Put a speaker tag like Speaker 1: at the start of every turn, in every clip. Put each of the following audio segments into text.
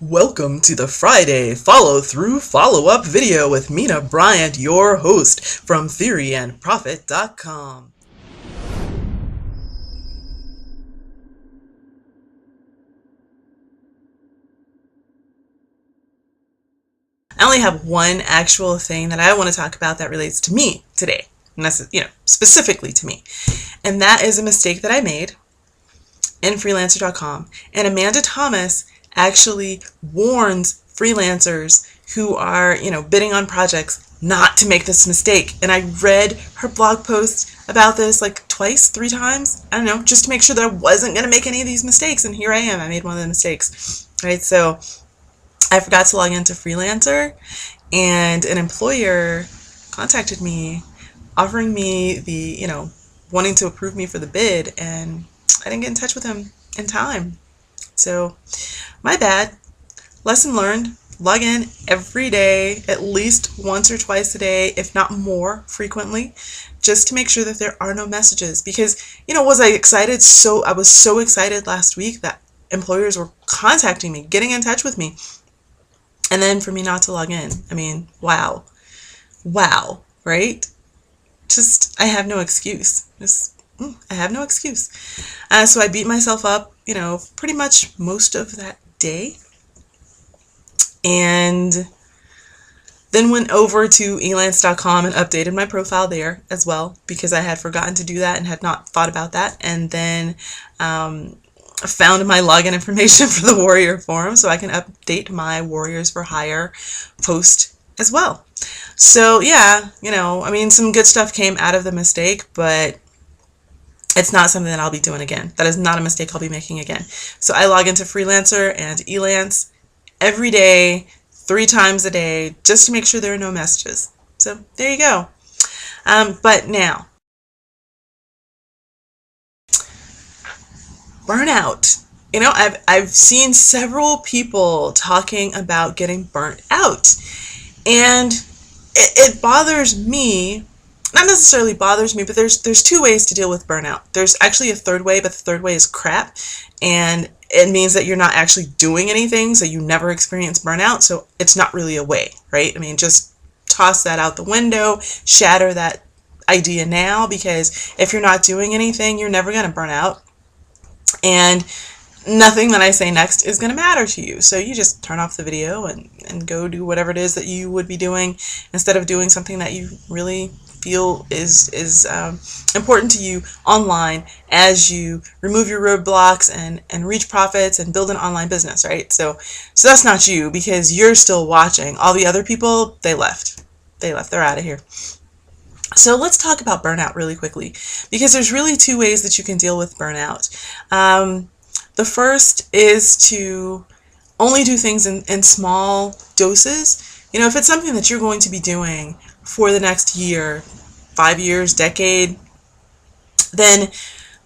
Speaker 1: Welcome to the Friday follow-through follow-up video with Minna Bryant, your host from theoryandprofit.com. I only have one actual thing that I want to talk about that relates to me today, and that's, specifically to me. And that is a mistake that I made in freelancer.com. And Amanda Thomas actually warns freelancers who are, bidding on projects not to make this mistake. And I read her blog post about this like twice, 3 times, I don't know, just to make sure that I wasn't going to make any of these mistakes. And here I am. I made one of the mistakes, right? So I forgot to log into Freelancer, and an employer contacted me offering me the, wanting to approve me for the bid, and I didn't get in touch with him in time. So my bad. Lesson learned. Log in every day, at least once or twice a day, if not more frequently, just to make sure that there are no messages. Because, was I excited? I was so excited last week that employers were contacting me, getting in touch with me. And then for me not to log in, wow, right? I have no excuse. I have no excuse. So I beat myself up, pretty much most of that day. And then went over to elance.com and updated my profile there as well, because I had forgotten to do that and had not thought about that. And then found my login information for the Warrior Forum so I can update my Warriors for Hire post as well. So yeah, some good stuff came out of the mistake, but it's not something that I'll be doing again. That is not a mistake I'll be making again. So I log into Freelancer and Elance every day, 3 times a day, just to make sure there are no messages. So there you go. But now, burnout. I've seen several people talking about getting burnt out, and it bothers me. Not necessarily bothers me, but there's 2 ways to deal with burnout. There's actually a third way, but the third way is crap, and it means that you're not actually doing anything, so you never experience burnout, so it's not really a way, right? Just toss that out the window, shatter that idea now, because if you're not doing anything, you're never going to burn out. And nothing that I say next is going to matter to you. So you just turn off the video and go do whatever it is that you would be doing, instead of doing something that you really feel is important to you online, as you remove your roadblocks and reach profits and build an online business, right? So that's not you, because you're still watching. All the other people, they left. They're out of here. So let's talk about burnout really quickly, because there's really 2 ways that you can deal with burnout. The first is to only do things in small doses. If it's something that you're going to be doing for the next year, 5 years, decade, then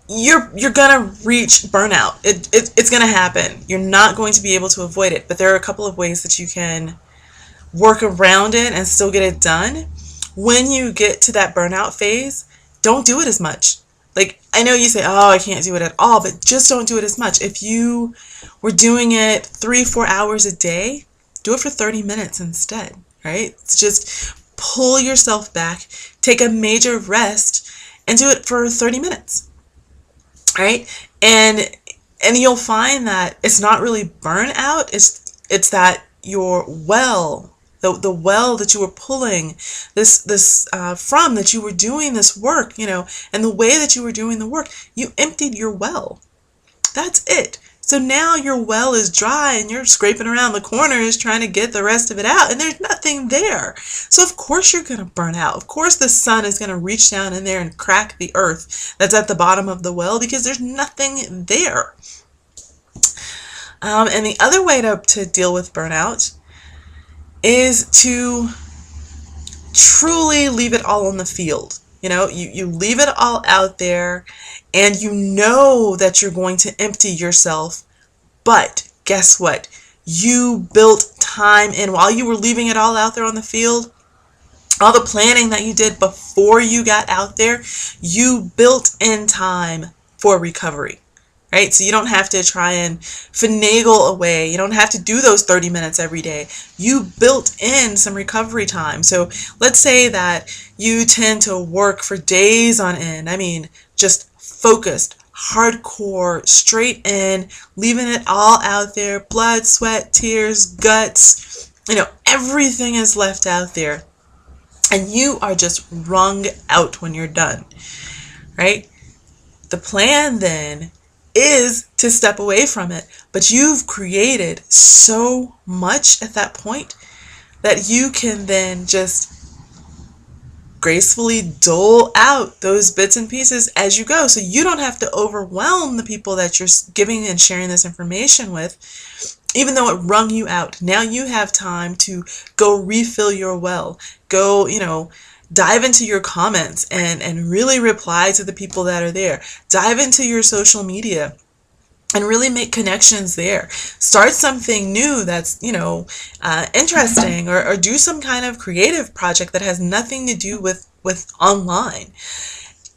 Speaker 1: you're gonna reach burnout. It's gonna happen. You're not going to be able to avoid it. But there are a couple of ways that you can work around it and still get it done. When you get to that burnout phase, don't do it as much. Like, I know you say, oh, I can't do it at all, but just don't do it as much. If you were doing it 3-4 hours a day, do it for 30 minutes instead, right? It's just pull yourself back, take a major rest, and do it for 30 minutes, right? And you'll find that it's not really burnout, it's that your well, the well that you were pulling this from, that you were doing this work, and the way that you were doing the work, you emptied your well. That's it. So now your well is dry, and you're scraping around the corners trying to get the rest of it out, and there's nothing there. So of course you're going to burn out. Of course the sun is going to reach down in there and crack the earth that's at the bottom of the well, because there's nothing there. And the other way to deal with burnout is to truly leave it all on the field. You leave it all out there, and you know that you're going to empty yourself. But guess what? You built time in while you were leaving it all out there on the field. All the planning that you did before you got out there, you built in time for recovery, right? So you don't have to try and finagle away. You don't have to do those 30 minutes every day. You built in some recovery time. So let's say that you tend to work for days on end. I mean, just focused, hardcore, straight in, leaving it all out there, blood, sweat, tears, guts, everything is left out there. And you are just wrung out when you're done, right? The plan then is to step away from it, but you've created so much at that point that you can then just gracefully dole out those bits and pieces as you go. So you don't have to overwhelm the people that you're giving and sharing this information with, even though it wrung you out. Now you have time to go refill your well. Go, dive into your comments and really reply to the people that are there. Dive into your social media and really make connections there. Start something new that's, interesting, or do some kind of creative project that has nothing to do with online.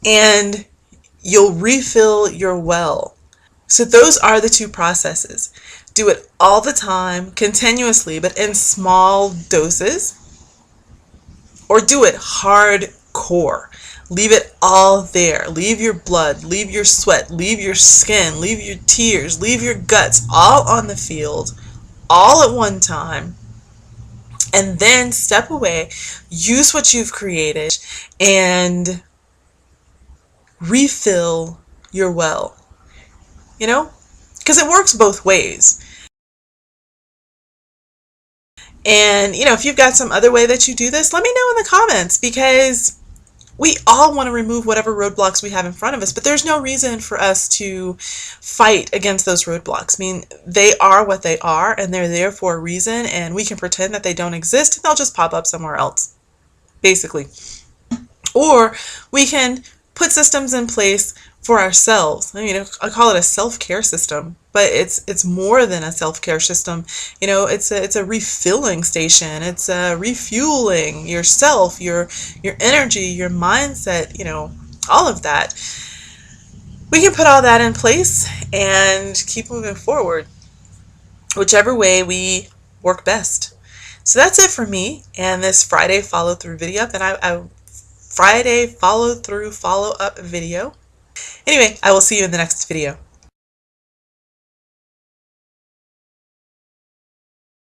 Speaker 1: And you'll refill your well. So those are the two processes. Do it all the time, continuously, but in small doses, or do it hardcore. Leave it all there. Leave your blood, leave your sweat, leave your skin, leave your tears, leave your guts all on the field, all at one time. And then step away, use what you've created, and refill your well. Because it works both ways. And, if you've got some other way that you do this, let me know in the comments, because we all want to remove whatever roadblocks we have in front of us, but there's no reason for us to fight against those roadblocks. I mean, they are what they are, and they're there for a reason, and we can pretend that they don't exist, and they'll just pop up somewhere else, basically. Or we can put systems in place for ourselves. I mean, I call it a self-care system, but it's more than a self-care system. It's a refilling station. It's refueling yourself, your energy, your mindset, all of that. We can put all that in place and keep moving forward, whichever way we work best. So that's it for me and this Friday follow-through video. And Friday follow-up video. Anyway, I will see you in the next video.